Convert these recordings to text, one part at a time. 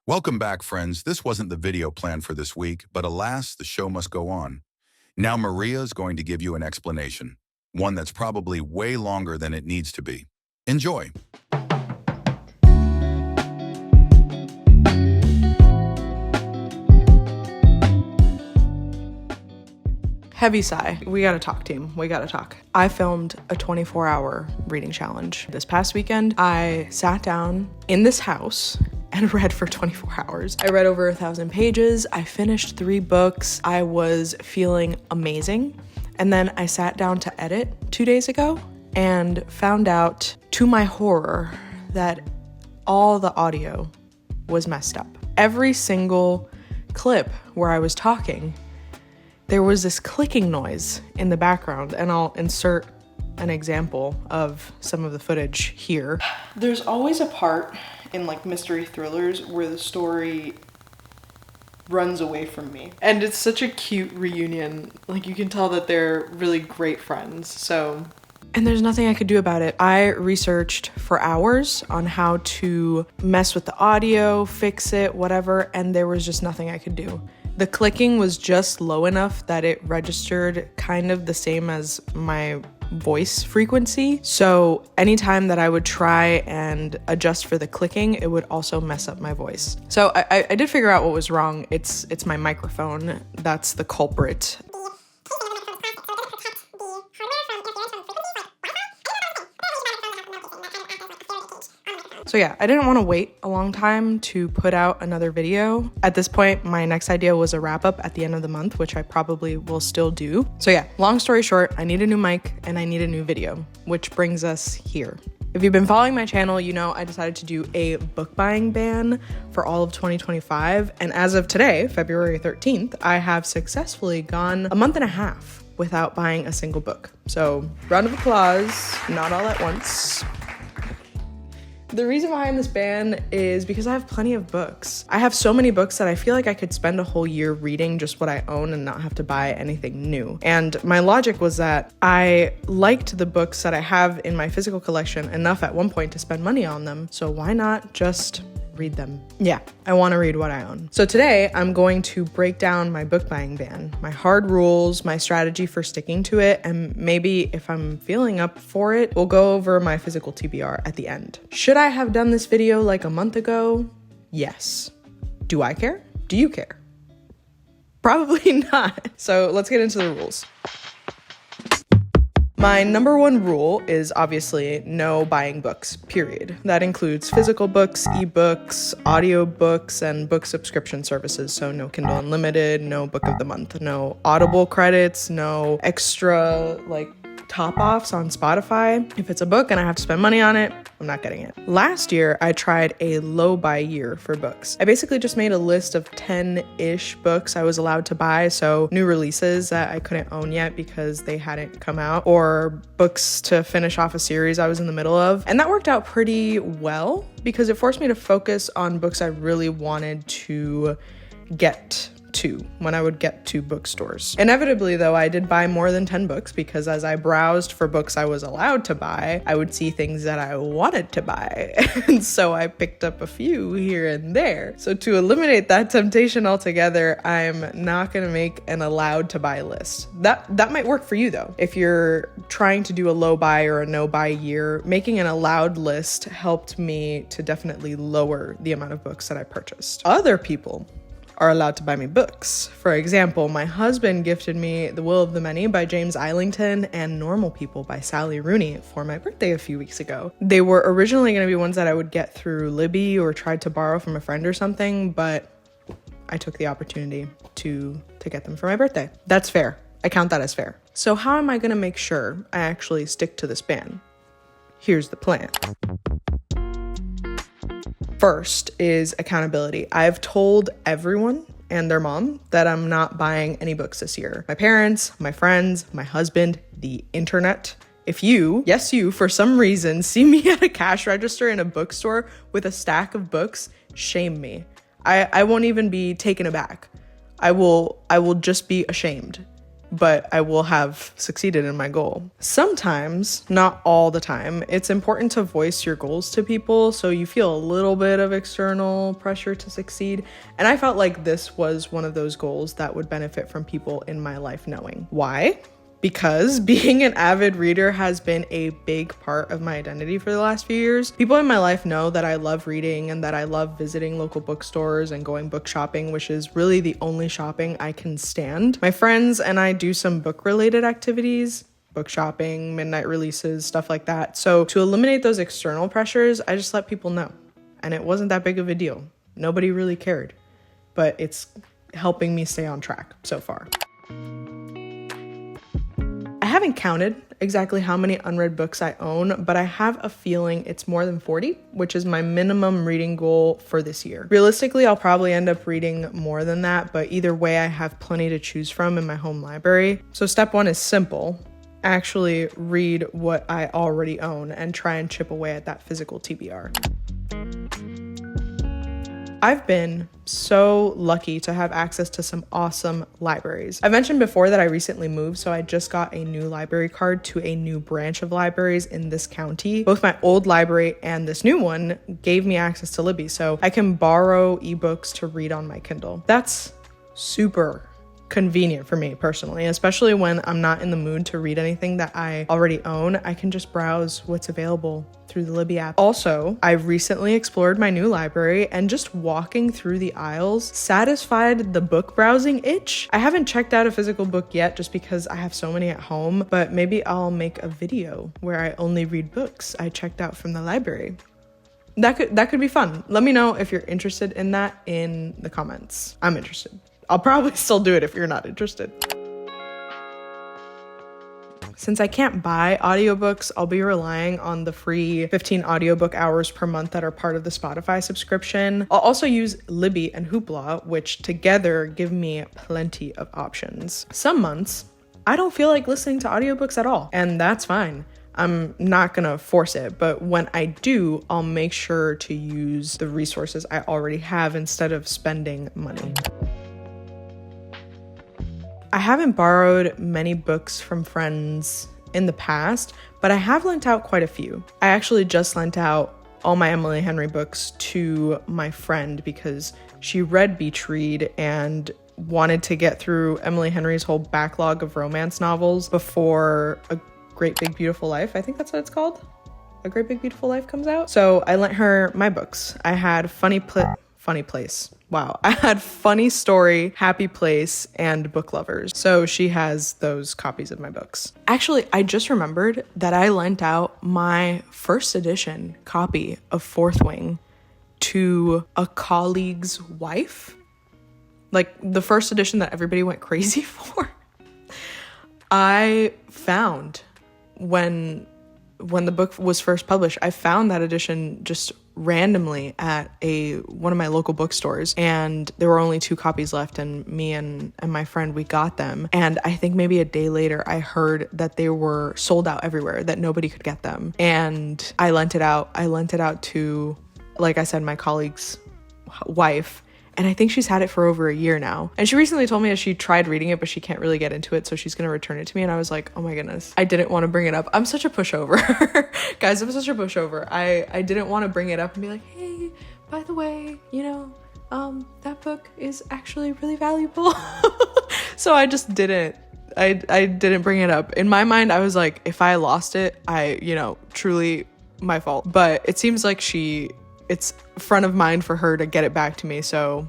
Welcome back, friends. This wasn't the video planned for this week, but alas, the show must go on. Now Maria is going to give you an explanation, one that's probably way longer than it needs to be. Enjoy. Heavy sigh. We gotta talk, team. We gotta talk. I filmed a 24-hour reading challenge. This past weekend, I sat down in this house and read for 24 hours. I read over 1,000 pages. I finished 3 books. I was feeling amazing. And then I sat down to edit 2 days ago and found out, to my horror, that all the audio was messed up. Every single clip where I was talking, there was this clicking noise in the background, and I'll insert an example of some of the footage here. There's always a part in like mystery thrillers where the story runs away from me. And it's such a cute reunion. Like, you can tell that they're really great friends. And there's nothing I could do about it. I researched for hours on how to mess with the audio, fix it, whatever, and there was just nothing I could do. The clicking was just low enough that it registered kind of the same as my voice frequency. So anytime that I would try and adjust for the clicking, it would also mess up my voice. So I did figure out what was wrong. It's my microphone. That's the culprit. So yeah, I didn't want to wait a long time to put out another video. At this point, my next idea was a wrap up at the end of the month, which I probably will still do. So yeah, long story short, I need a new mic and I need a new video, which brings us here. If you've been following my channel, you know I decided to do a book buying ban for all of 2025. And as of today, February 13th, I have successfully gone a month and a half without buying a single book. So round of applause, not all at once. The reason behind this ban is because I have plenty of books. I have so many books that I feel like I could spend a whole year reading just what I own and not have to buy anything new. And my logic was that I liked the books that I have in my physical collection enough at one point to spend money on them. So why not just read them? Yeah, I want to read what I own. So today I'm going to break down my book buying ban, my hard rules, my strategy for sticking to it, and maybe if I'm feeling up for it, we'll go over my physical TBR at the end. Should I have done this video like a month ago? Yes. Do I care? Do you care? Probably not. So let's get into the rules. My number one rule is obviously no buying books, period. That includes physical books, ebooks, audiobooks, and book subscription services. So no Kindle Unlimited, no Book of the Month, no Audible credits, no extra top-offs on Spotify. If it's a book and I have to spend money on it, I'm not getting it. Last year, I tried a low buy year for books. I basically just made a list of 10-ish books I was allowed to buy, so new releases that I couldn't own yet because they hadn't come out, or books to finish off a series I was in the middle of. And that worked out pretty well because it forced me to focus on books I really wanted to get to when I would get to bookstores. Inevitably, though, I did buy more than 10 books because as I browsed for books I was allowed to buy, I would see things that I wanted to buy. And so I picked up a few here and there. So to eliminate that temptation altogether, I'm not gonna make an allowed to buy list. That might work for you though. If you're trying to do a low buy or a no buy year, making an allowed list helped me to definitely lower the amount of books that I purchased. Other people are allowed to buy me books. For example, my husband gifted me The Will of the Many by James Islington and Normal People by Sally Rooney for my birthday a few weeks ago. They were originally going to be ones that I would get through Libby or tried to borrow from a friend or something, but I took the opportunity to get them for my birthday. That's fair. I count that as fair. So how am I going to make sure I actually stick to this ban? Here's the plan. First is accountability. I've told everyone and their mom that I'm not buying any books this year. My parents, my friends, my husband, the internet. If you, yes you, for some reason see me at a cash register in a bookstore with a stack of books, shame me. I won't even be taken aback. I will just be ashamed. but I will have succeeded in my goal. Sometimes, not all the time, it's important to voice your goals to people so you feel a little bit of external pressure to succeed. And I felt like this was one of those goals that would benefit from people in my life knowing. Why? Because being an avid reader has been a big part of my identity for the last few years. People in my life know that I love reading and that I love visiting local bookstores and going book shopping, which is really the only shopping I can stand. My friends and I do some book-related activities, book shopping, midnight releases, stuff like that. So to eliminate those external pressures, I just let people know. And it wasn't that big of a deal. Nobody really cared. But it's helping me stay on track so far. I haven't counted exactly how many unread books I own, but I have a feeling it's more than 40, which is my minimum reading goal for this year. Realistically, I'll probably end up reading more than that, but either way, I have plenty to choose from in my home library. So step one is simple. Actually read what I already own and try and chip away at that physical TBR. I've been so lucky to have access to some awesome libraries. I mentioned before that I recently moved, so I just got a new library card to a new branch of libraries in this county. Both my old library and this new one gave me access to Libby, so I can borrow ebooks to read on my Kindle. That's super convenient for me personally, especially when I'm not in the mood to read anything that I already own. I can just browse what's available through the Libby app. Also, I recently explored my new library and just walking through the aisles satisfied the book browsing itch. I haven't checked out a physical book yet just because I have so many at home, but maybe I'll make a video where I only read books I checked out from the library. That could be fun. Let me know if you're interested in that in the comments. I'm interested. I'll probably still do it if you're not interested. Since I can't buy audiobooks, I'll be relying on the free 15 audiobook hours per month that are part of the Spotify subscription. I'll also use Libby and Hoopla, which together give me plenty of options. Some months, I don't feel like listening to audiobooks at all, and that's fine. I'm not gonna force it, but when I do, I'll make sure to use the resources I already have instead of spending money. I haven't borrowed many books from friends in the past, but I have lent out quite a few. I actually just lent out all my Emily Henry books to my friend because she read Beach Read and wanted to get through Emily Henry's whole backlog of romance novels before A Great Big Beautiful Life, I think that's what it's called, A Great Big Beautiful Life comes out. So I lent her my books. I had Funny Place. Wow. I had Funny Story, Happy Place, and Book Lovers. So she has those copies of my books. Actually, I just remembered that I lent out my first edition copy of Fourth Wing to a colleague's wife. Like the first edition that everybody went crazy for. I found when the book was first published, I found that edition just randomly at one of my local bookstores, and there were only 2 copies left, and me and my friend, we got them. And I think maybe a day later I heard that they were sold out everywhere, that nobody could get them, and I lent it out to, like I said, my colleague's wife. And I think she's had it for over a year now. And she recently told me that she tried reading it, but she can't really get into it, so she's gonna return it to me. And I was like, oh my goodness, I didn't want to bring it up. I'm such a pushover. Guys, I'm such a pushover. I didn't want to bring it up and be like, hey, by the way, that book is actually really valuable. So I just didn't. I didn't bring it up. In my mind, I was like, if I lost it, truly my fault. But it seems like it's front of mind for her to get it back to me, so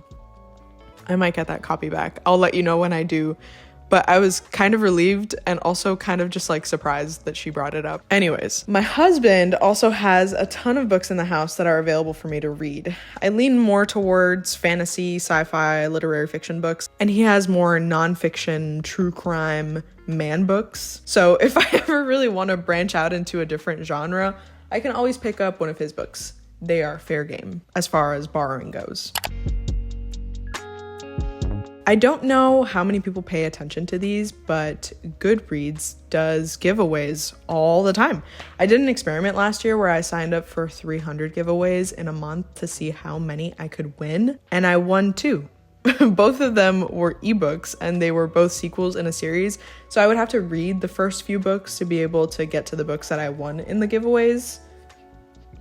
I might get that copy back. I'll let you know when I do, but I was kind of relieved and also kind of just like surprised that she brought it up. Anyways, my husband also has a ton of books in the house that are available for me to read. I lean more towards fantasy, sci-fi, literary fiction books, and he has more nonfiction, true crime, man books. So if I ever really want to branch out into a different genre, I can always pick up one of his books. They are fair game as far as borrowing goes. I don't know how many people pay attention to these, but Goodreads does giveaways all the time. I did an experiment last year where I signed up for 300 giveaways in a month to see how many I could win, and I won 2. Both of them were ebooks, and they were both sequels in a series. So I would have to read the first few books to be able to get to the books that I won in the giveaways.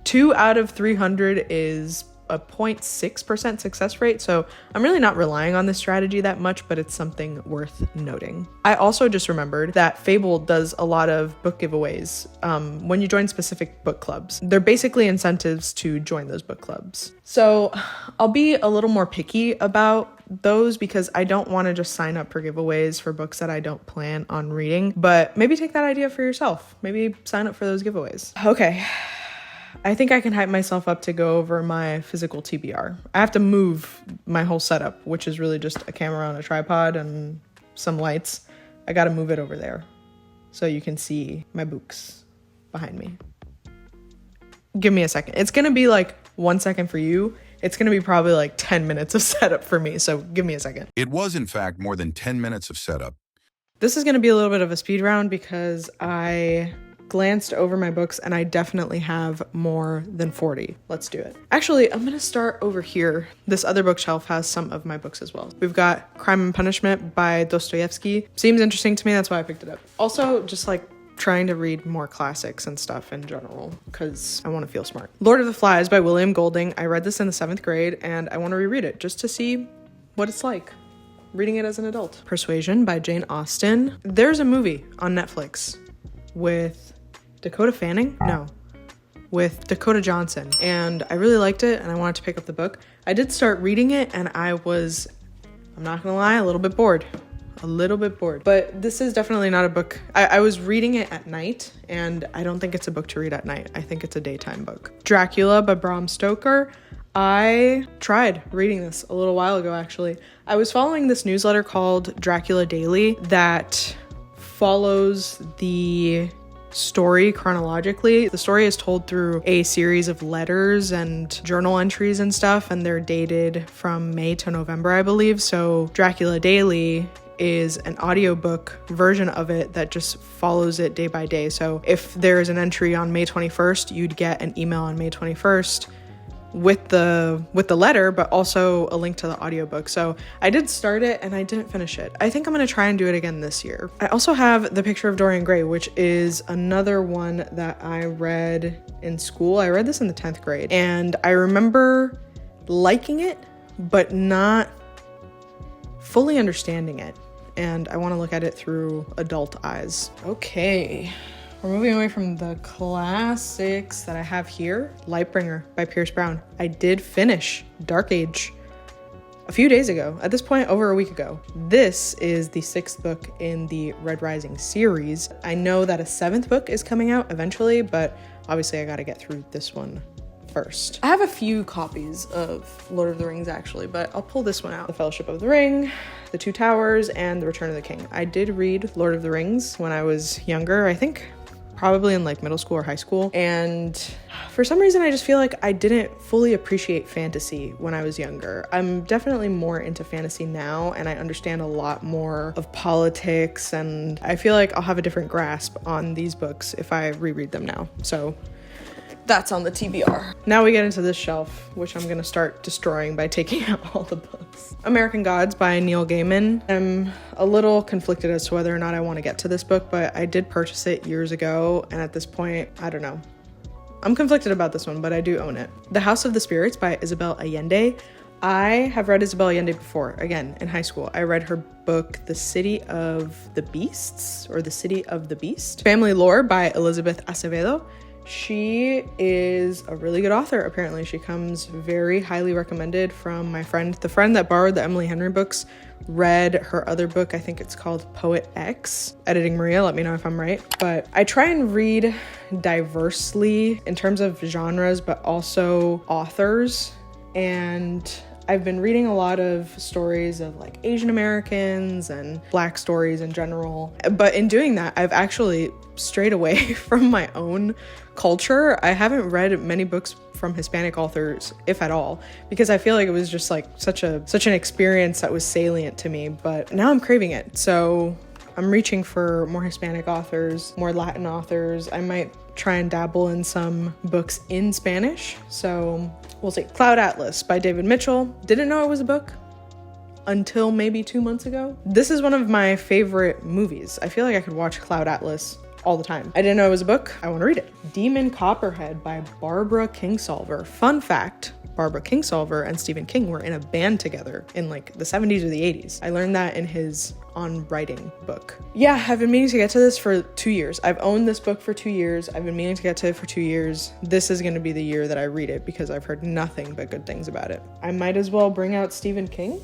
2 out of 300 is a 0.6% success rate, so I'm really not relying on this strategy that much, but it's something worth noting. I also just remembered that Fable does a lot of book giveaways when you join specific book clubs. They're basically incentives to join those book clubs. So I'll be a little more picky about those because I don't want to just sign up for giveaways for books that I don't plan on reading, but maybe take that idea for yourself. Maybe sign up for those giveaways. Okay. I think I can hype myself up to go over my physical TBR. I have to move my whole setup, which is really just a camera on a tripod and some lights. I gotta move it over there so you can see my books behind me. Give me a second. It's gonna be like 1 second for you. It's gonna be probably like 10 minutes of setup for me, so give me a second. It was, in fact, more than 10 minutes of setup. This is gonna be a little bit of a speed round because I glanced over my books and I definitely have more than 40. Let's do it. Actually, I'm gonna start over here. This other bookshelf has some of my books as well. We've got Crime and Punishment by Dostoevsky. Seems interesting to me, that's why I picked it up. Also, just like trying to read more classics and stuff in general because I want to feel smart. Lord of the Flies by William Golding. I read this in the 7th grade and I want to reread it just to see what it's like reading it as an adult. Persuasion by Jane Austen. There's a movie on Netflix with Dakota Fanning? No. With Dakota Johnson. And I really liked it and I wanted to pick up the book. I did start reading it and I'm not gonna lie, a little bit bored. But this is definitely not a book. I was reading it at night and I don't think it's a book to read at night. I think it's a daytime book. Dracula by Bram Stoker. I tried reading this a little while ago, actually. I was following this newsletter called Dracula Daily that follows the story chronologically. The story is told through a series of letters and journal entries and stuff, and they're dated from May to November, I believe. So Dracula Daily is an audiobook version of it that just follows it day by day. So if there's an entry on May 21st, you'd get an email on May 21st with the letter, but also a link to the audiobook. So I did start it and I didn't finish it. I think I'm gonna try and do it again this year. I also have The Picture of Dorian Gray, which is another one that I read in school. I read this in the 10th grade and I remember liking it, but not fully understanding it. And I want to look at it through adult eyes. Okay. We're moving away from the classics that I have here. Lightbringer by Pierce Brown. I did finish Dark Age a few days ago. At this point, over a week ago. This is the 6th book in the Red Rising series. I know that a 7th book is coming out eventually, but obviously I gotta get through this one first. I have a few copies of Lord of the Rings actually, but I'll pull this one out. The Fellowship of the Ring, The Two Towers, and The Return of the King. I did read Lord of the Rings when I was younger. I think probably in like middle school or high school. And for some reason, I just feel like I didn't fully appreciate fantasy when I was younger. I'm definitely more into fantasy now and I understand a lot more of politics and I feel like I'll have a different grasp on these books if I reread them now. So that's on the TBR. Now we get into this shelf, which I'm gonna start destroying by taking out all the books. American Gods by Neil Gaiman. I'm a little conflicted as to whether or not I want to get to this book, but I did purchase it years ago, and at this point, I don't know. I'm conflicted about this one, but I do own it. The House of the Spirits by Isabel Allende. I have read Isabel Allende before, again, in high school. I read her book, The City of the Beasts, or The City of the Beast. Family Lore by Elizabeth Acevedo. She is a really good author, apparently. She comes very highly recommended from my friend. The friend that borrowed the Emily Henry books read her other book. I think it's called Poet X. Editing Maria, let me know if I'm right. But I try and read diversely in terms of genres, but also authors. And I've been reading a lot of stories of like Asian Americans and Black stories in general. But in doing that, I've actually strayed away from my own culture. I haven't read many books from Hispanic authors, if at all, because I feel like it was just like such an experience that was salient to me, but now I'm craving it. So I'm reaching for more Hispanic authors, more Latin authors. I might try and dabble in some books in Spanish. So we'll see. Cloud Atlas by David Mitchell. Didn't know it was a book. until maybe 2 months ago. This is one of my favorite movies. I feel like I could watch Cloud Atlas all the time. I didn't know it was a book. I want to read it. Demon Copperhead by Barbara Kingsolver. Fun fact, Barbara Kingsolver and Stephen King were in a band together in like the 70s or the 80s. I learned that in his On Writing book. Yeah, I've been meaning to get to this for 2 years. I've owned this book for 2 years. I've been meaning to get to it for 2 years. This is going to be the year that I read it because I've heard nothing but good things about it. I might as well bring out Stephen King.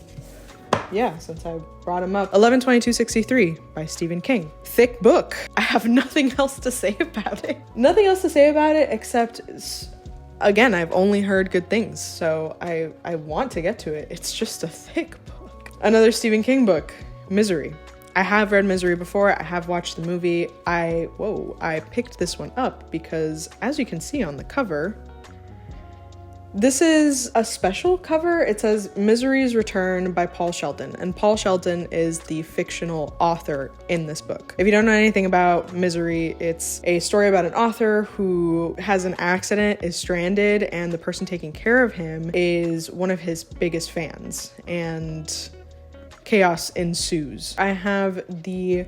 Yeah, since I brought him up. 11/22/63 by Stephen King. Thick book. I have nothing else to say about it. Nothing else to say about it except, again, I've only heard good things, so I want to get to it. It's just a thick book. Another Stephen King book, Misery. I have read Misery before. I have watched the movie. I picked this one up because, as you can see on the cover, this is a special cover. It says Misery's Return by Paul Sheldon, and Paul Sheldon is the fictional author in this book. If you don't know anything about Misery, it's a story about an author who has an accident, is stranded, and the person taking care of him is one of his biggest fans, and chaos ensues. I have the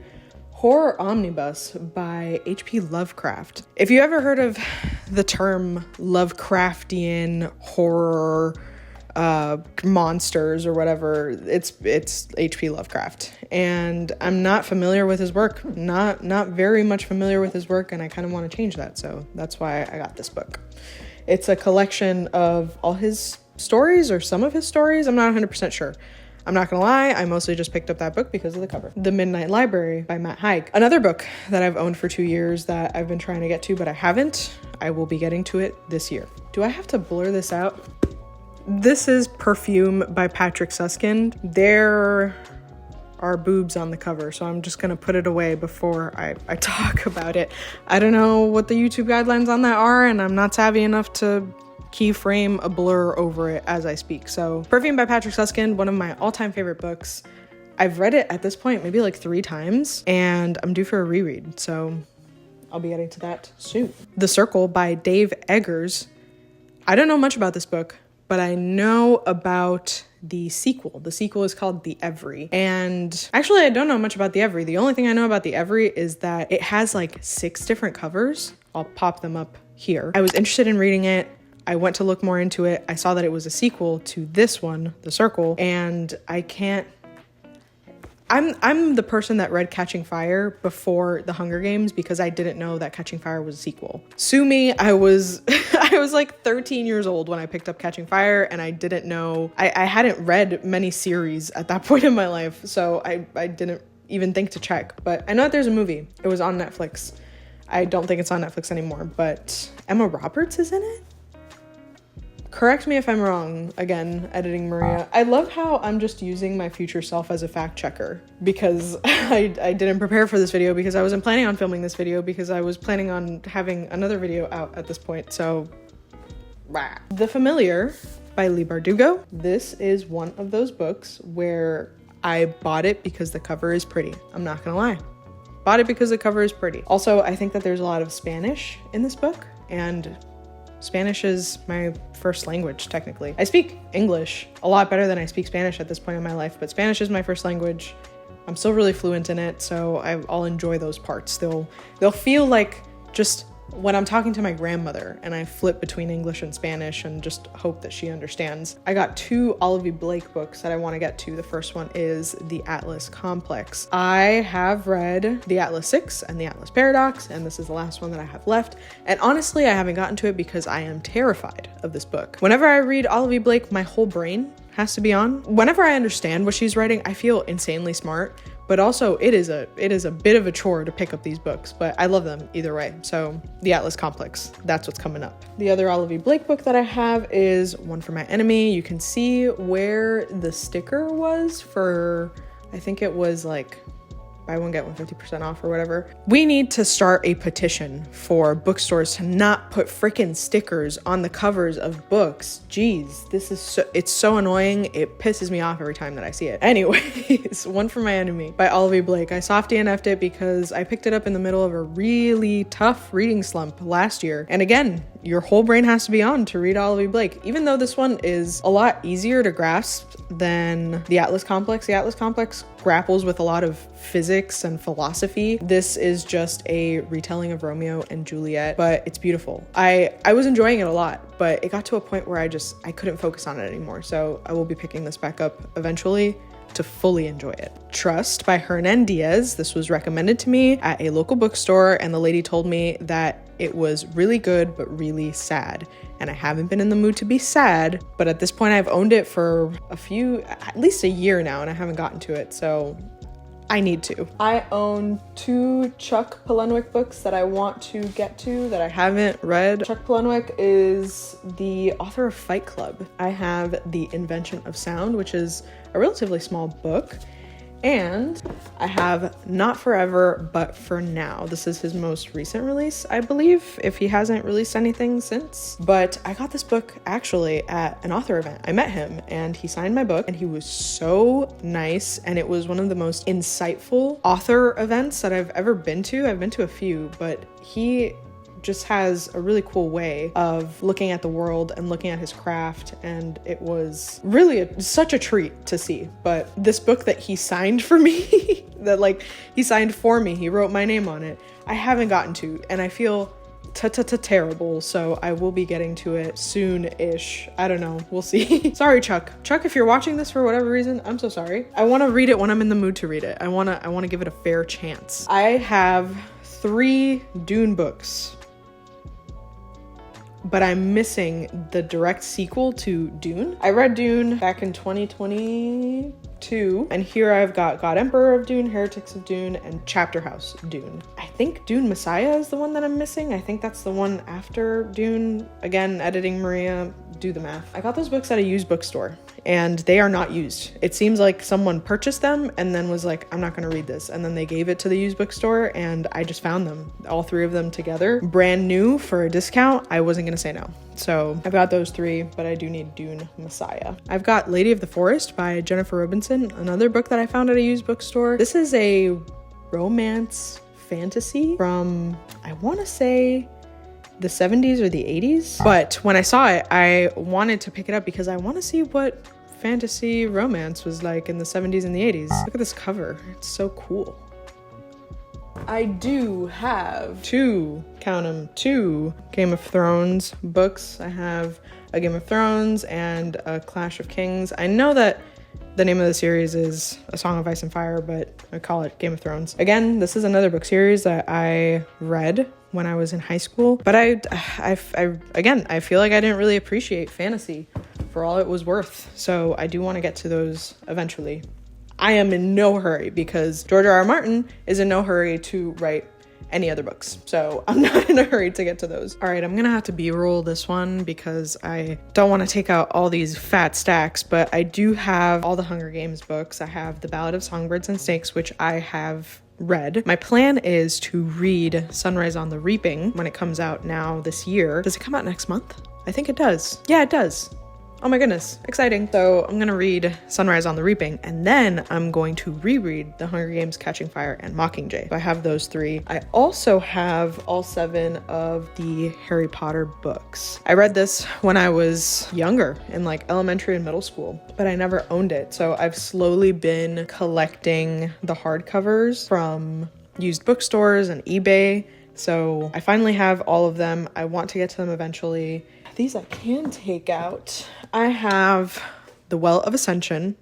Horror Omnibus by H.P. Lovecraft. If you ever heard of the term Lovecraftian horror monsters or whatever, it's H.P. Lovecraft. And I'm not familiar with his work, not very much familiar with his work, and I kind of want to change that, so that's why I got this book. It's a collection of all his stories, or some of his stories. I'm not 100% sure. I'm not gonna lie, I mostly just picked up that book because of the cover. The Midnight Library by Matt Haig. Another book that I've owned for 2 years that I've been trying to get to, but I haven't. I will be getting to it this year. Do I have to blur this out? This is Perfume by Patrick Suskind. There are boobs on the cover, so I'm just gonna put it away before I talk about it. I don't know what the YouTube guidelines on that are, and I'm not savvy enough to keyframe a blur over it as I speak. So Perfume by Patrick Suskind, one of my all-time favorite books. I've read it at this point maybe like 3 times, and I'm due for a reread, so I'll be getting to that soon. The Circle by Dave Eggers. I don't know much about this book, but I know about the sequel. The sequel is called The Every. And actually, I don't know much about The Every. The only thing I know about The Every is that it has like 6 different covers. I'll pop them up here. I was interested in reading it. I went to look more into it. I saw that it was a sequel to this one, The Circle, and I'm the person that read Catching Fire before The Hunger Games because I didn't know that Catching Fire was a sequel. Sue me, I was like 13 years old when I picked up Catching Fire, and I didn't know, I hadn't read many series at that point in my life, so I didn't even think to check, but I know that there's a movie. It was on Netflix. I don't think it's on Netflix anymore, but Emma Roberts is in it? Correct me if I'm wrong, again, editing Maria. I love how I'm just using my future self as a fact checker because I didn't prepare for this video because I wasn't planning on filming this video because I was planning on having another video out at this point, so rah. The Familiar by Leigh Bardugo. This is one of those books where I bought it because the cover is pretty. I'm not gonna lie. Bought it because the cover is pretty. Also, I think that there's a lot of Spanish in this book, and Spanish is my first language, technically. I speak English a lot better than I speak Spanish at this point in my life, but Spanish is my first language. I'm still really fluent in it, so I'll enjoy those parts. They'll feel like just when I'm talking to my grandmother and I flip between English and Spanish and just hope that she understands. I got 2 Olivia Blake books that I want to get to. The first one is The Atlas Complex. I have read The Atlas 6 and The Atlas Paradox, and this is the last one that I have left. And honestly, I haven't gotten to it because I am terrified of this book. Whenever I read Olivia Blake, my whole brain has to be on. Whenever I understand what she's writing, I feel insanely smart. But also it is a bit of a chore to pick up these books, but I love them either way. So The Atlas Complex, that's what's coming up. The other Olivia Blake book that I have is One for My Enemy. You can see where the sticker was for, I think it was like buy one, get one 50% off or whatever. We need to start a petition for bookstores to not put freaking stickers on the covers of books. Jeez, it's so annoying. It pisses me off every time that I see it. Anyways, One for My Enemy by Olivia Blake. I soft DNF'd it because I picked it up in the middle of a really tough reading slump last year. And again, your whole brain has to be on to read Olive Blake. Even though this one is a lot easier to grasp than the Atlas Complex. The Atlas Complex grapples with a lot of physics and philosophy. This is just a retelling of Romeo and Juliet, but it's beautiful. I was enjoying it a lot, but it got to a point where I couldn't focus on it anymore. So I will be picking this back up eventually to fully enjoy it. Trust by Hernan Diaz. This was recommended to me at a local bookstore, and the lady told me that it was really good but really sad. And I haven't been in the mood to be sad, but at this point I've owned it for at least a year now, and I haven't gotten to it, so I need to. I own 2 Chuck Palahniuk books that I want to get to that I haven't read. Chuck Palahniuk is the author of Fight Club. I have The Invention of Sound, which is a relatively small book. And I have Not Forever, But For Now. This is his most recent release, I believe, if he hasn't released anything since. But I got this book actually at an author event. I met him and he signed my book, and he was so nice. And it was one of the most insightful author events that I've ever been to. I've been to a few, but he just has a really cool way of looking at the world and looking at his craft, and it was really such a treat to see. But this book that he signed for me, he signed for me, he wrote my name on it, I haven't gotten to, and I feel terrible, so I will be getting to it soon-ish. I don't know, we'll see. Sorry, Chuck. Chuck, if you're watching this for whatever reason, I'm so sorry. I want to read it when I'm in the mood to read it. I want to give it a fair chance. I have 3 Dune books, but I'm missing the direct sequel to Dune. I read Dune back in 2022, and here I've got God Emperor of Dune, Heretics of Dune, and Chapter House Dune. I think Dune Messiah is the one that I'm missing. I think that's the one after Dune. Again, editing Maria, do the math. I got those books at a used bookstore, and they are not used. It seems like someone purchased them and then was like, I'm not gonna read this. And then they gave it to the used bookstore, and I just found them, all 3 of them together, brand new for a discount. I wasn't gonna say no. So I've got those 3, but I do need Dune Messiah. I've got Lady of the Forest by Jennifer Robinson, another book that I found at a used bookstore. This is a romance fantasy from, I wanna say, the 70s or the 80s. But when I saw it, I wanted to pick it up because I want to see what fantasy romance was like in the 70s and the 80s. Look at this cover. It's so cool. I do have 2 Game of Thrones books. I have a Game of Thrones and a Clash of Kings. I know that the name of the series is A Song of Ice and Fire, but I call it Game of Thrones. Again, this is another book series that I read when I was in high school, but I feel like I didn't really appreciate fantasy for all it was worth. So I do want to get to those eventually. I am in no hurry because George R.R. Martin is in no hurry to write any other books. So I'm not in a hurry to get to those. All right, I'm gonna have to B-roll this one because I don't want to take out all these fat stacks, but I do have all the Hunger Games books. I have The Ballad of Songbirds and Snakes, which I have read. My plan is to read Sunrise on the Reaping when it comes out now this year. Does it come out next month? I think it does. Yeah, it does. Oh my goodness, exciting. So I'm gonna read Sunrise on the Reaping, and then I'm going to reread The Hunger Games, Catching Fire, and Mockingjay. So I have those 3. I also have all 7 of the Harry Potter books. I read this when I was younger, in like elementary and middle school, but I never owned it. So I've slowly been collecting the hardcovers from used bookstores and eBay. So I finally have all of them. I want to get to them eventually. These I can take out. I have The Well of Ascension.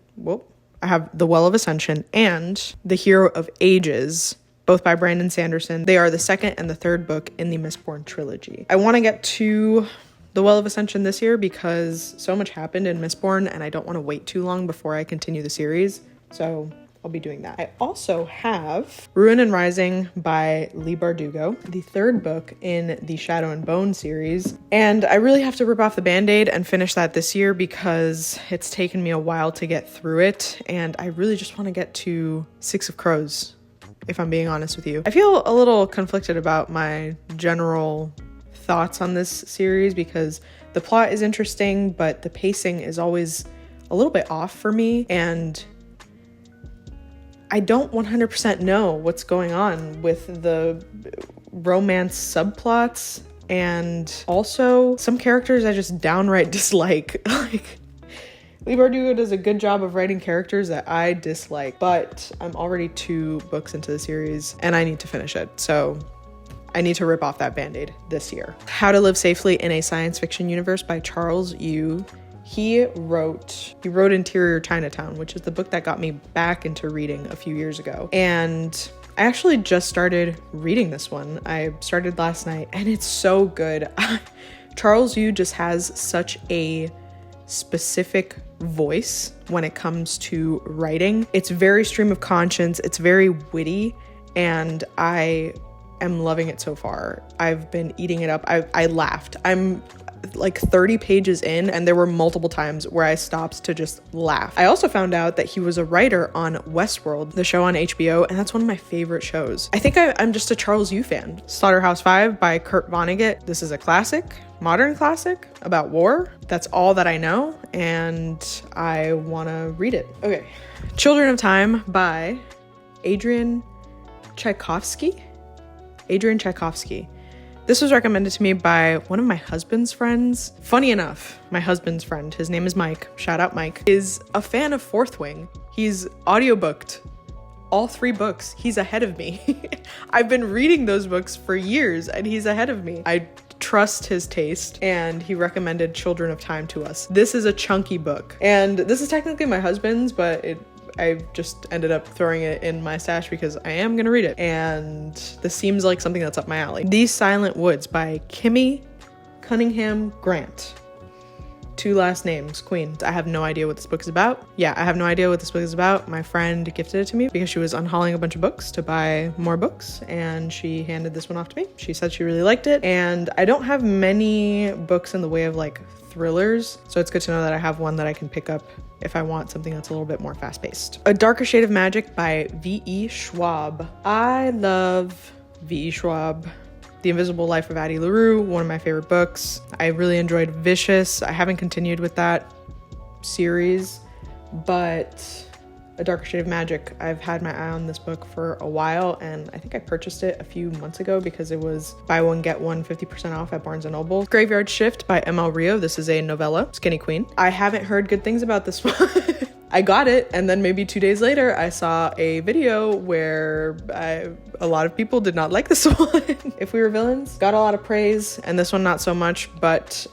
I have The Well of Ascension and The Hero of Ages, both by Brandon Sanderson. They are the 2nd and the 3rd book in the Mistborn trilogy. I want to get to The Well of Ascension this year because so much happened in Mistborn, and I don't want to wait too long before I continue the series. So I'll be doing that. I also have Ruin and Rising by Leigh Bardugo, the 3rd book in the Shadow and Bone series. And I really have to rip off the Band-Aid and finish that this year because it's taken me a while to get through it. And I really just want to get to Six of Crows, if I'm being honest with you. I feel a little conflicted about my general thoughts on this series because the plot is interesting, but the pacing is always a little bit off for me. And I don't 100% know what's going on with the romance subplots And also some characters I just downright dislike. Like, Leigh Bardugo does a good job of writing characters that I dislike, but I'm already 2 books into the series and I need to finish it. So I need to rip off that Band-Aid this year. How to Live Safely in a Science Fiction Universe by Charles Yu. He wrote Interior Chinatown, which is the book that got me back into reading a few years ago. And I actually just started reading this one. I started last night and it's so good. Charles Yu just has such a specific voice when it comes to writing. It's very stream of conscience. It's very witty and I am loving it so far. I've been eating it up. I laughed. I'm like 30 pages in and there were multiple times where I stopped to just laugh. I also found out that he was a writer on Westworld, the show on HBO, and that's one of my favorite shows. I think I'm just a Charles Yu fan. Slaughterhouse-Five by Kurt Vonnegut. This is a classic, modern classic about war. That's all that I know and I want to read it. Okay. Children of Time by Adrian Tchaikovsky. This was recommended to me by one of my husband's friends. Funny enough, my husband's friend, his name is Mike, shout out Mike, is a fan of Fourth Wing. He's audiobooked all 3 books. He's ahead of me. I've been reading those books for years and he's ahead of me. I trust his taste and he recommended Children of Time to us. This is a chunky book and this is technically my husband's, but I just ended up throwing it in my stash because I am gonna read it. And this seems like something that's up my alley. These Silent Woods by Kimmy Cunningham Grant. 2 last names, Queen. I have no idea what this book is about. Yeah, I have no idea what this book is about. My friend gifted it to me because she was unhauling a bunch of books to buy more books and she handed this one off to me. She said she really liked it and I don't have many books in the way of like thrillers, so it's good to know that I have one that I can pick up if I want something that's a little bit more fast-paced. A Darker Shade of Magic by V.E. Schwab. I love V.E. Schwab. The Invisible Life of Addie LaRue, one of my favorite books. I really enjoyed Vicious. I haven't continued with that series, but A Darker Shade of Magic, I've had my eye on this book for a while and I think I purchased it a few months ago because it was buy one, get one 50% off at Barnes & Noble. Graveyard Shift by M.L. Rio. This is a novella, Skinny Queen. I haven't heard good things about this one. I got it and then maybe 2 days later I saw a video where a lot of people did not like this one. If We Were Villains got a lot of praise and this one not so much, but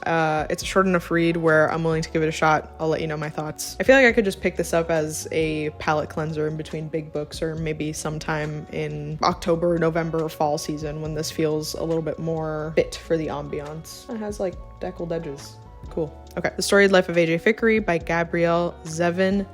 it's a short enough read where I'm willing to give it a shot. I'll let you know my thoughts. I feel like I could just pick this up as a palate cleanser in between big books or maybe sometime in October, November, or fall season when this feels a little bit more fit for the ambiance. It has like deckled edges. Cool. Okay. The Storied Life of A.J. Fickery by Gabrielle Zevin.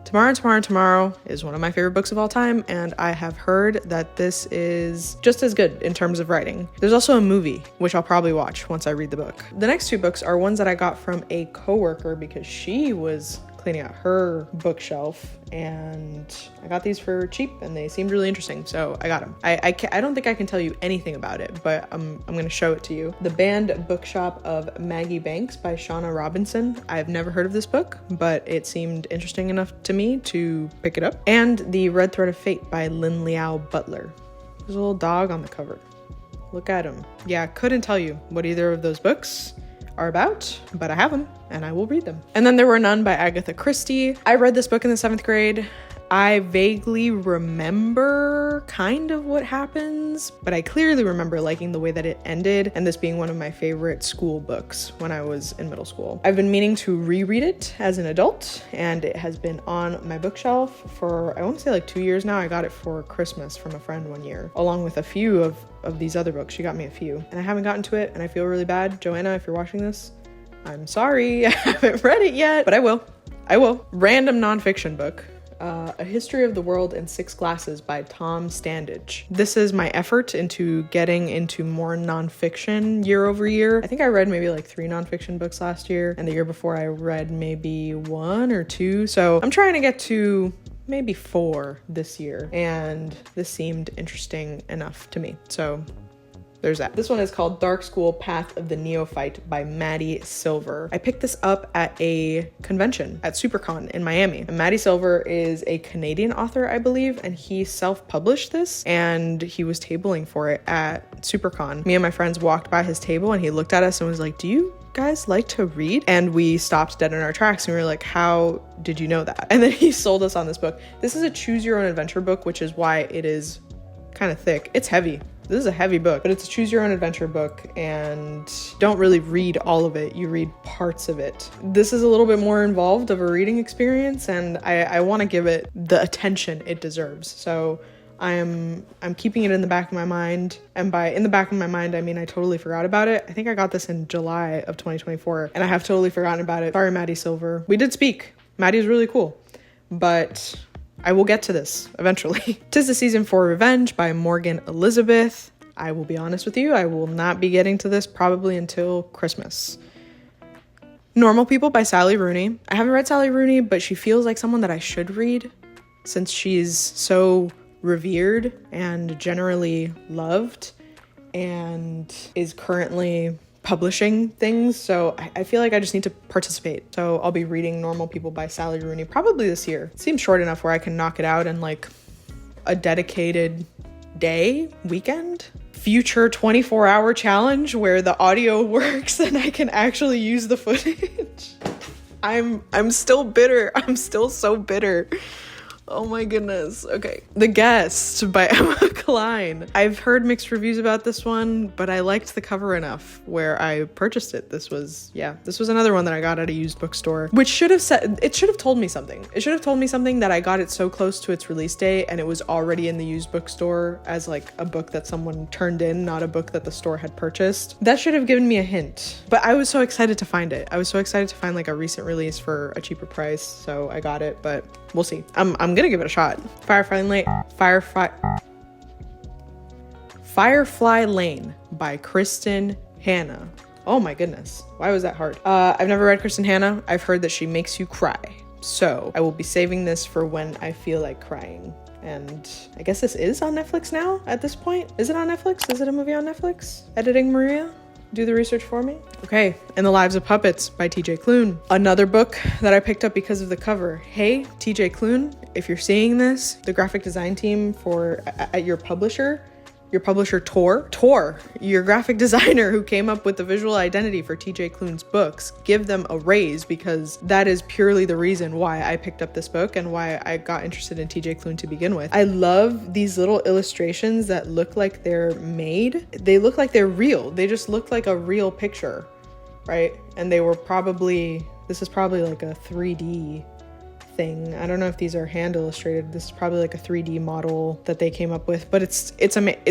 Tomorrow is one of my favorite books of all time, and I have heard that this is just as good in terms of writing. There's also a movie, which I'll probably watch once I read the book. The next 2 books are ones that I got from a coworker because she was cleaning out her bookshelf and I got these for cheap and they seemed really interesting, so I got them. I don't think I can tell you anything about it, but I'm gonna show it to you. The Banned Bookshop of Maggie Banks by Shauna Robinson. I've never heard of this book, but it seemed interesting enough to me to pick it up. And The Red Thread of Fate by Lin Liao Butler. There's a little dog on the cover. Look at him. Yeah, couldn't tell you what either of those books are about, but I have them and I will read them. And then There Were None by Agatha Christie. I read this book in the 7th grade. I vaguely remember kind of what happens, but I clearly remember liking the way that it ended and this being one of my favorite school books when I was in middle school. I've been meaning to reread it as an adult and it has been on my bookshelf for, I want to say like 2 years now. I got it for Christmas from a friend one year, along with a few of these other books. She got me a few and I haven't gotten to it and I feel really bad. Joanna, if you're watching this, I'm sorry. I haven't read it yet, but I will. Random nonfiction book. A History of the World in 6 Glasses by Tom Standage. This is my effort into getting into more nonfiction year over year. I think I read maybe like 3 nonfiction books last year, and the year before I read maybe 1 or 2. So I'm trying to get to maybe 4 this year, and this seemed interesting enough to me. So there's that. This one is called Dark School Path of the Neophyte by Maddie Silver. I picked this up at a convention at SuperCon in Miami. And Maddie Silver is a Canadian author, I believe, and he self-published this and he was tabling for it at SuperCon. Me and my friends walked by his table and he looked at us and was like, "Do you guys like to read?" And we stopped dead in our tracks and we were like, "How did you know that?" And then he sold us on this book. This is a choose your own adventure book, which is why it is kind of thick. It's heavy. This is a heavy book, but it's a choose your own adventure book, and don't really read all of it. You read parts of it. This is a little bit more involved of a reading experience, and I want to give it the attention it deserves. So I'm keeping it in the back of my mind, and by in the back of my mind, I mean I totally forgot about it. I think I got this in July of 2024, and I have totally forgotten about it. Sorry, Maddie Silver. We did speak. Maddie's really cool, but I will get to this eventually. 'Tis the Season for Revenge by Morgan Elizabeth. I will be honest with you, I will not be getting to this probably until Christmas. Normal People by Sally Rooney. I haven't read Sally Rooney, but she feels like someone that I should read since she's so revered and generally loved and is currently publishing things, so I feel like I just need to participate. So I'll be reading Normal People by Sally Rooney probably this year. It seems short enough where I can knock it out in like a dedicated weekend. Future 24-hour challenge where the audio works and I can actually use the footage. I'm still bitter. I'm still so bitter. Oh my goodness. Okay. The Guest by Emma Klein. I've heard mixed reviews about this one, but I liked the cover enough where I purchased it. This was another one that I got at a used bookstore, which should have told me something. It should have told me something that I got it so close to its release date and it was already in the used bookstore as like a book that someone turned in, not a book that the store had purchased. That should have given me a hint, but I was so excited to find it. I was so excited to find like a recent release for a cheaper price, so I got it, but we'll see. I'm gonna give it a shot. Firefly Lane by Kristen Hanna. Oh my goodness, why was that hard? I've never read Kristen Hanna. I've heard that she makes you cry, so I will be saving this for when I feel like crying. And I guess this is on Netflix now at this point. Is it on Netflix? Is it a movie on Netflix? Editing Maria? Do the research for me. Okay, And the Lives of Puppets by TJ Klune. Another book that I picked up because of the cover. Hey, TJ Klune, if you're seeing this, the graphic design team at your publisher Tor, your graphic designer who came up with the visual identity for TJ Klune's books, give them a raise, because that is purely the reason why I picked up this book and why I got interested in TJ Klune to begin with. I love these little illustrations that look like they're made. They look like they're real. They just look like a real picture, right? And this is probably like a 3D thing. I don't know if these are hand illustrated. This is probably like a 3D model that they came up with, but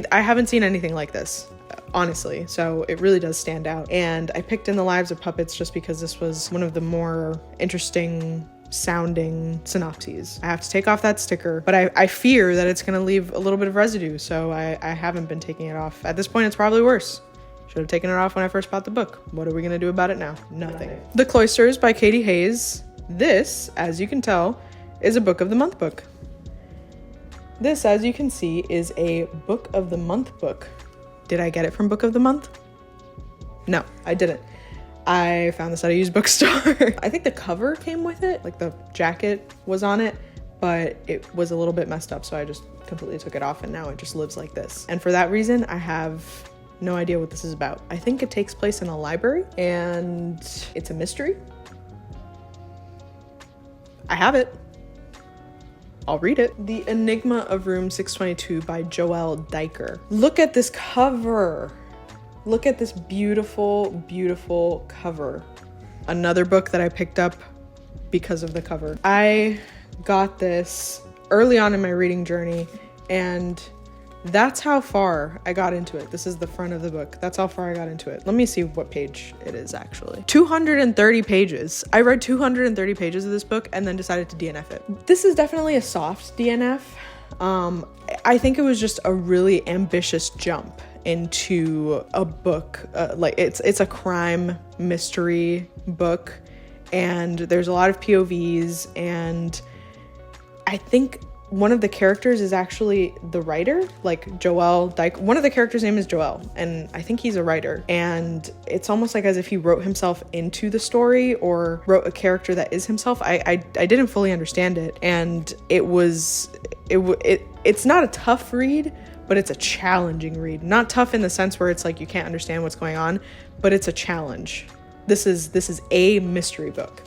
I haven't seen anything like this, honestly, so it really does stand out. And I picked In the Lives of Puppets just because this was one of the more interesting sounding synopses. I have to take off that sticker, but I fear that it's going to leave a little bit of residue, so I haven't been taking it off. At this point, it's probably worse. Should have taken it off when I first bought the book. What are we going to do about it now? Nothing. The Cloisters by Katie Hayes. This, as you can tell, is a Book of the Month book. This, as you can see, is a Book of the Month book. Did I get it from Book of the Month? No, I didn't. I found this at a used bookstore. I think the cover came with it, like the jacket was on it, but it was a little bit messed up, so I just completely took it off and now it just lives like this. And for that reason, I have no idea what this is about. I think it takes place in a library and it's a mystery. I have it. I'll read it. The Enigma of Room 622 by Joelle Diker. Look at this cover. Look at this beautiful, beautiful cover. Another book that I picked up because of the cover. I got this early on in my reading journey, and that's how far I got into it. This is the front of the book. That's how far I got into it. Let me see what page it is actually. 230 pages. I read 230 pages of this book and then decided to DNF it. This is definitely a soft DNF. I think it was just a really ambitious jump into a book. Like it's a crime mystery book, and there's a lot of POVs, and I think one of the characters is actually the writer, like Joelle Dyke. One of the characters' name is Joelle, and I think he's a writer. And it's almost like as if he wrote himself into the story or wrote a character that is himself. I didn't fully understand it, and it's not a tough read, but it's a challenging read. Not tough in the sense where it's like you can't understand what's going on, but it's a challenge. This is a mystery book.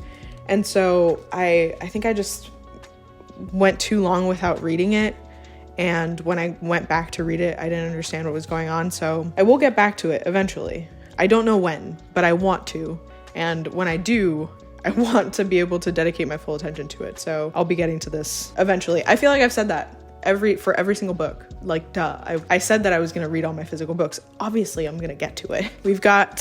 And so I think I just went too long without reading it. And when I went back to read it, I didn't understand what was going on. So I will get back to it eventually. I don't know when, but I want to. And when I do, I want to be able to dedicate my full attention to it. So I'll be getting to this eventually. I feel like I've said that for every single book. Like, duh. I said that I was going to read all my physical books. Obviously, I'm going to get to it. We've got,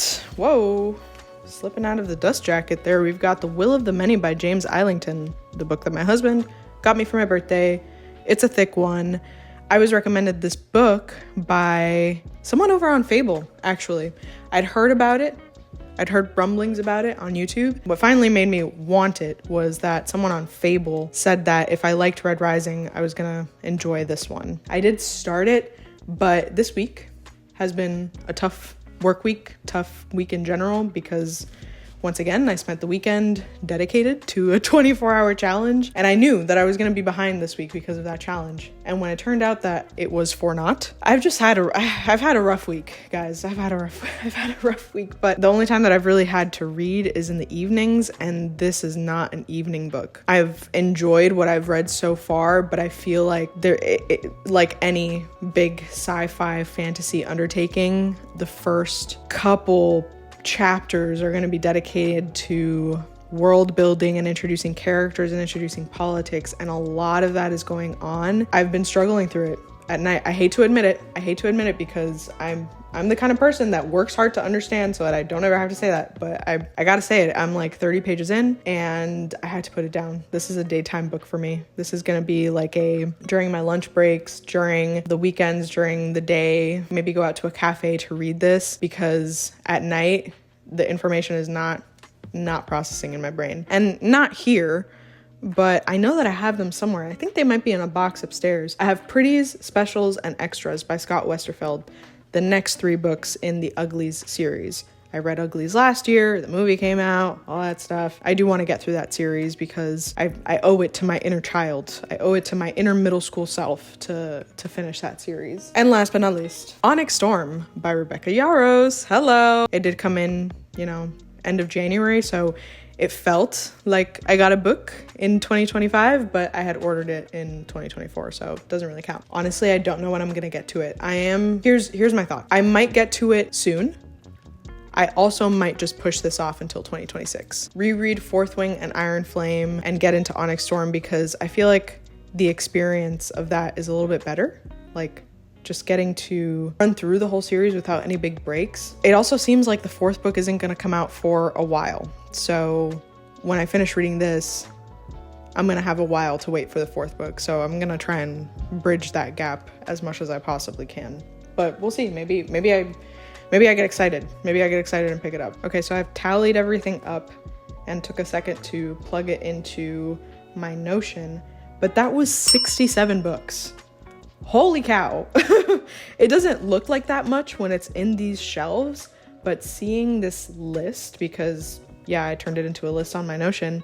slipping out of the dust jacket there. We've got The Will of the Many by James Islington, the book that my husband got me for my birthday. It's a thick one. I was recommended this book by someone over on Fable, actually. I'd heard about it. I'd heard rumblings about it on YouTube. What finally made me want it was that someone on Fable said that if I liked Red Rising, I was gonna enjoy this one. I did start it, but this week has been a tough work week, tough week in general, because once again, I spent the weekend dedicated to a 24-hour challenge, and I knew that I was going to be behind this week because of that challenge. And when it turned out that it was for naught, I've had a rough week, guys. I've had a rough week, but the only time that I've really had to read is in the evenings, and this is not an evening book. I've enjoyed what I've read so far, but I feel like like any big sci-fi fantasy undertaking, the first couple chapters are going to be dedicated to world building and introducing characters and introducing politics, and a lot of that is going on. I've been struggling through it at night. I hate to admit it because I'm the kind of person that works hard to understand so that I don't ever have to say that, but I gotta say it. I'm like 30 pages in and I had to put it down. This is a daytime book for me. This is gonna be like during my lunch breaks, during the weekends, during the day, maybe go out to a cafe to read this, because at night the information is not processing in my brain. And not here, but I know that I have them somewhere. I think they might be in a box upstairs. I have Pretties, Specials, and Extras by Scott Westerfeld, the next 3 books in the Uglies series. I read Uglies last year, the movie came out, all that stuff. I do want to get through that series because I owe it to my inner child. I owe it to my inner middle school self to finish that series. And last but not least, Onyx Storm by Rebecca Yarros. Hello! It did come in, end of January, so it felt like I got a book in 2025, but I had ordered it in 2024, so it doesn't really count. Honestly, I don't know when I'm gonna get to it. Here's my thought. I might get to it soon. I also might just push this off until 2026. Reread Fourth Wing and Iron Flame and get into Onyx Storm, because I feel like the experience of that is a little bit better. Like, just getting to run through the whole series without any big breaks. It also seems like the 4th book isn't going to come out for a while. So when I finish reading this, I'm going to have a while to wait for the 4th book. So I'm going to try and bridge that gap as much as I possibly can. But we'll see. Maybe I get excited. Maybe I get excited and pick it up. Okay, so I've tallied everything up and took a second to plug it into my Notion, but that was 67 books. Holy cow. It doesn't look like that much when it's in these shelves, but seeing this list, because I turned it into a list on my Notion,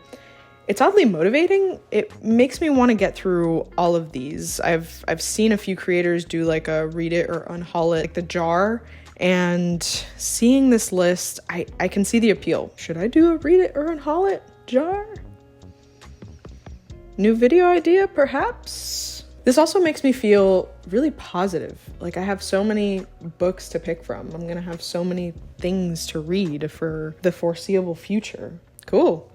it's oddly motivating. It makes me want to get through all of these. I've seen a few creators do like a read it or unhaul it, like the jar, and seeing this list, I can see the appeal. Should I do a read it or unhaul it jar? New video idea, perhaps? This also makes me feel really positive. Like, I have so many books to pick from. I'm gonna have so many things to read for the foreseeable future. Cool.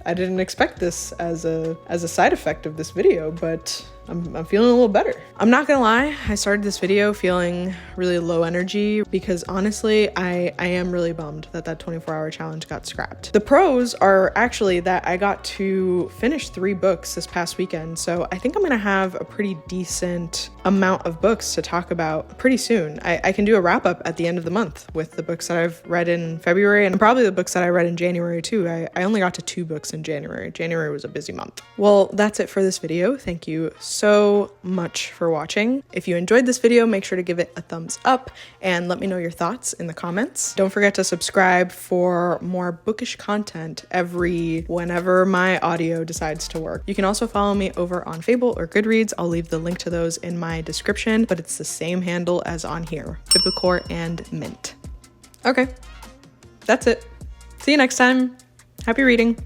I didn't expect this as a side effect of this video, but I'm feeling a little better. I'm not gonna lie, I started this video feeling really low energy because honestly, I am really bummed that 24-hour challenge got scrapped. The pros are actually that I got to finish 3 books this past weekend, so I think I'm gonna have a pretty decent amount of books to talk about pretty soon. I can do a wrap up at the end of the month with the books that I've read in February and probably the books that I read in January too. I only got to 2 books in January. January was a busy month. Well, that's it for this video. Thank you so so much for watching. If you enjoyed this video, make sure to give it a thumbs up and let me know your thoughts in the comments. Don't forget to subscribe for more bookish content whenever my audio decides to work. You can also follow me over on Fable or Goodreads. I'll leave the link to those in my description, but it's the same handle as on here, Biblicore and Mint. Okay, that's it. See you next time. Happy reading.